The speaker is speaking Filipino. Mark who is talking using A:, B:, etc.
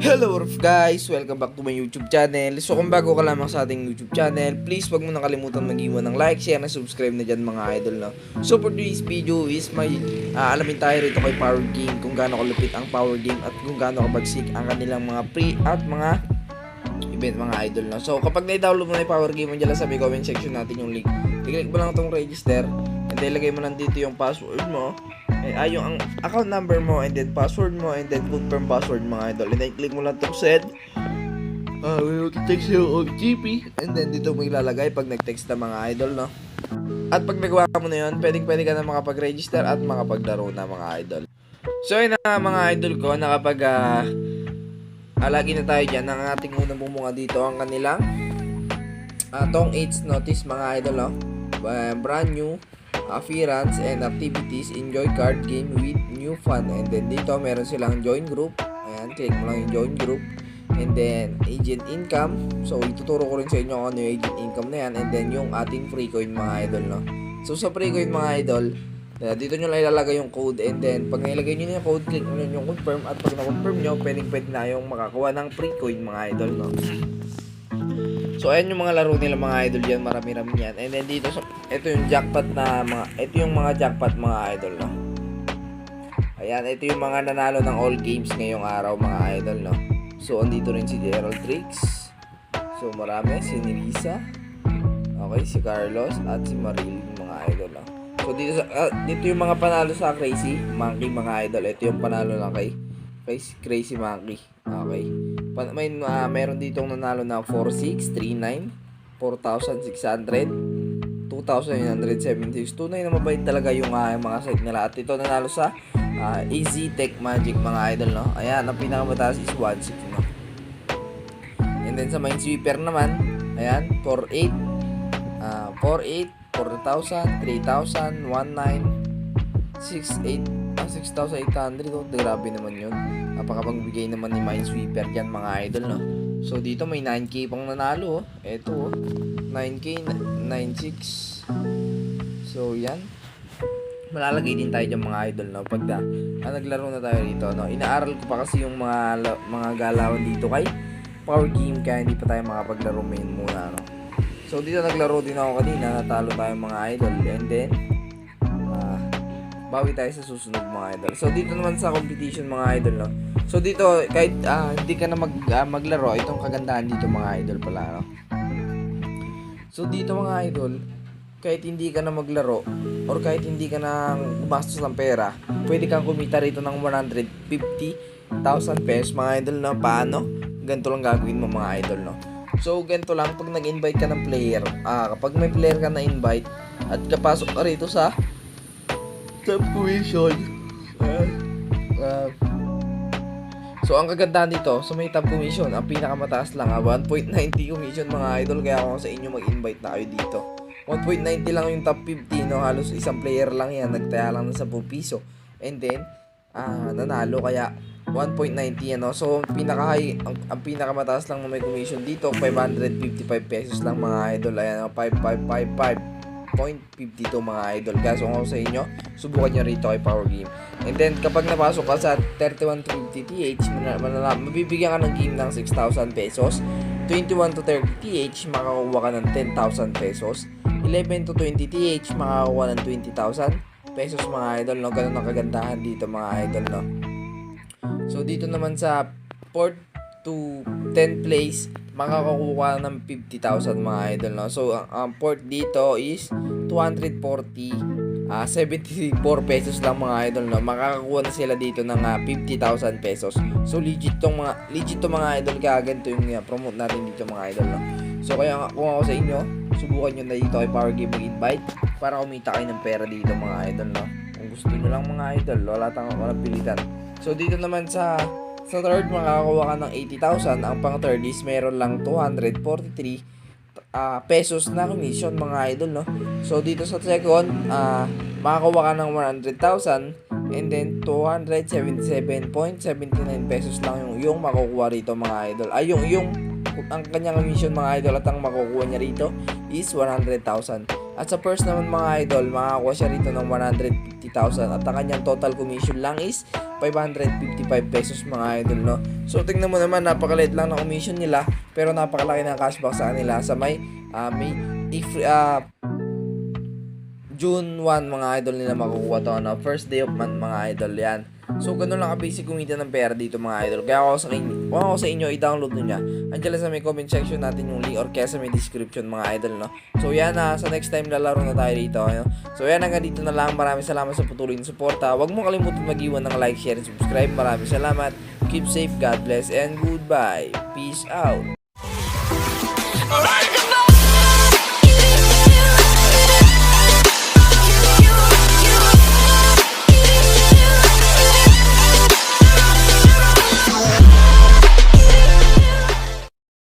A: Hello guys! Welcome back to my YouTube channel. So kung bago ka lamang sa ating YouTube channel, please wag mo na kalimutan mag-iwan ng like, share, na subscribe na dyan mga idol no? So for today's video is may alamin tayo rito kay Power Game kung gaano kalupit ang Power Game at kung gaano kabagsik ang kanilang mga pre at mga event mga idol no? So kapag na-download mo na yung Power Game, andyan lang sa may comment section natin yung link. I-click mo lang itong register and then ilagay mo lang dito yung password mo, yung ang account number mo and then password mo and then confirm password mga idol, and then click mo lang itong send. We will text you OTP and then dito mo ilalagay pag nag-text na mga idol no. At pag nagawa mo na yun, pwede ka na makapag-register at makapaglaro na mga idol. So yun na mga idol ko, nakapag lagi na tayo dyan. Ang ating unang bumunga dito ang kanilang Tong 8 notice mga idol no. Brand new appearance and activities, enjoy card game with new fun. And then dito meron silang join group. Ayan, click mo lang yung join group. And then agent income. So ituturo ko rin sa inyo kung ano yung agent income na yan. And then yung ating free coin mga idol no. So sa free coin mga idol, dito nyo lang ilalagay yung code. And then pag nailagay nyo na yung code, click nyo yung confirm. At pag na-confirm nyo, pwede na yung makakuha ng free coin mga idol no. So ayan yung mga laro nila mga idol diyan, marami-rami yan. And then dito ito yung jackpot na ito yung mga jackpot mga idol no. Ayan, ito yung mga nanalo ng all games ngayong araw mga idol no. So andito rin si Gerald Tricks. So marami, si Nilisa. Okay, si Carlos at si Maril mga idol no. So dito yung mga panalo sa Crazy Monkey mga idol. Ito yung panalo lang kay Crazy Monkey. Okay. Meron ditong nanalo na 4639, 4600, 2976. Tunay na mabait talaga yung mga site nila. At ito nanalo sa Easy Tech Magic mga idol no. Ayan, ang pinakamataas is 160 no. And then sa Minesweeper naman, ayan, 48, 4,000, 3,000, 19, 68, 6,800. Oh, grabe naman yun. Napakapagbigay naman ni Minesweeper dyan mga idol no. So dito may 9k pang nanalo oh. Eto oh, 9k, 96. So yan, malalagay din tayo dyan mga idol no. Pag naglaro na tayo dito no. Inaaral ko pa kasi yung mga galawan dito kay Power Game, kaya hindi pa tayo makapaglaro main muna no. So dito naglaro din ako kanina, natalo tayo mga idol. And then bawi tayo sa susunod mga idol. So dito naman sa competition mga idol no. So dito kahit hindi ka na maglaro, itong kagandahan dito mga idol pala no. So dito mga idol, kahit hindi ka na maglaro or kahit hindi ka na gumastos ng pera, pwede kang kumita rito ng 150,000 pesos mga idol no. Paano? Ganito lang gagawin mo mga idol no. So ganito lang, pag nag-invite ka ng player, kapag may player ka na invite at kapasok ka rito sa top commission. So ang kagandahan dito, so may top commission, ang pinakamataas lang 1.90 commission mga idol. Kaya ako sa inyo mag-invite na kayo dito. 1.90 lang yung top 50 no, halos isang player lang yan, nagtaya lang ng 10 piso. And then nanalo, kaya 1.90 yan no. So ang pinakamataas lang na may commission dito 555 pesos lang mga idol. Ayan, 5555 0.52 mga idol. Kaya kung ako sa inyo, subukan nyo rito kay Power Game. And then kapag napasok ka sa 31-50 TH, mabibigyan ka ng game ng 6,000 pesos. 21-30 TH, makakuha ka ng 10,000 pesos. 11-20 TH, makakuha ng 20,000 pesos mga idol no. Ganun ang kagandahan dito mga idol no. So dito naman sa 4 to 10 place, makakakuha ng 50,000 mga idol no. So ang port dito is 240, 74 pesos lang mga idol no. Makakakuha na sila dito ng 50,000 pesos. So legit to mga idol, kaya ganito yung promote natin dito mga idol no. So kaya kung ako sa inyo, subukan nyo na dito kay Power Game mag-invite para kumita kayo ng pera dito mga idol no. Kung gusto nyo lang mga idol, walang pilitan. So dito naman sa third, makakakuha ka ng 80,000. Ang pang third is meron lang 243 pesos na commission mga idol no. So dito sa second, makakakuha ka ng 100,000 and then 277.79 pesos lang yung makukuha rito mga idol. Yung ang kanyang commission mga idol, at ang makukuha niya rito is 100,000. At sa first naman mga idol, makakakuha siya rito ng 50,000 at ang kanyang total commission lang is 555 pesos mga idol, no. So tingnan mo naman, napakaliit lang na commission nila pero napakalaki ng cashback sa kanila sa June 1 mga idol nila makukuha to, no? First day of month mga idol yan. So ganun lang ka-basic kumita ng pera dito mga idol. Kaya kung ako sa inyo i-download nyo niya, andyan lang sa may comment section natin yung link or kaya sa may description mga idol, no? So yan na, sa next time lalaro na tayo dito, no? So yan, hanggang dito na lang. Maraming salamat sa patuloy na suporta. Huwag mo kalimutan mag-iwan ng like, share, and subscribe. Maraming salamat. Keep safe, God bless, and goodbye. Peace out.